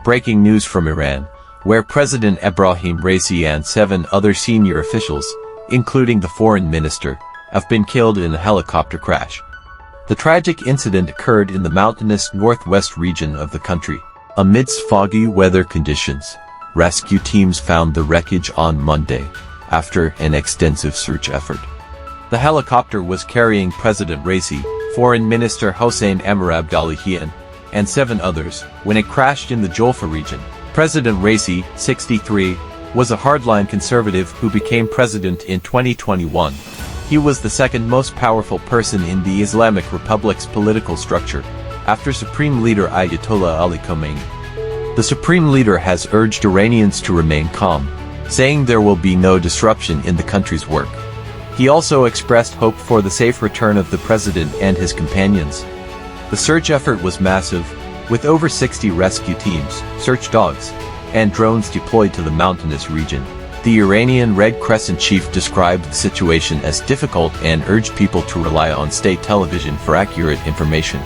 Breaking news from Iran, where President Ebrahim Raisi and 7 other senior officials, including the foreign minister, have been killed in a helicopter crash. The tragic incident occurred in the mountainous northwest region of the country. Amidst foggy weather conditions, rescue teams found the wreckage on Monday, after an extensive search effort. The helicopter was carrying President Raisi, Foreign Minister Hossein Amir Abdullahian, and 7 others, when it crashed in the Jolfa region. President Raisi, 63, was a hardline conservative who became president in 2021. He was the second most powerful person in the Islamic Republic's political structure, after Supreme Leader Ayatollah Ali Khamenei. The Supreme Leader has urged Iranians to remain calm, saying there will be no disruption in the country's work. He also expressed hope for the safe return of the president and his companions. The search effort was massive, with over 60 rescue teams, search dogs, and drones deployed to the mountainous region. The Iranian Red Crescent chief described the situation as difficult and urged people to rely on state television for accurate information.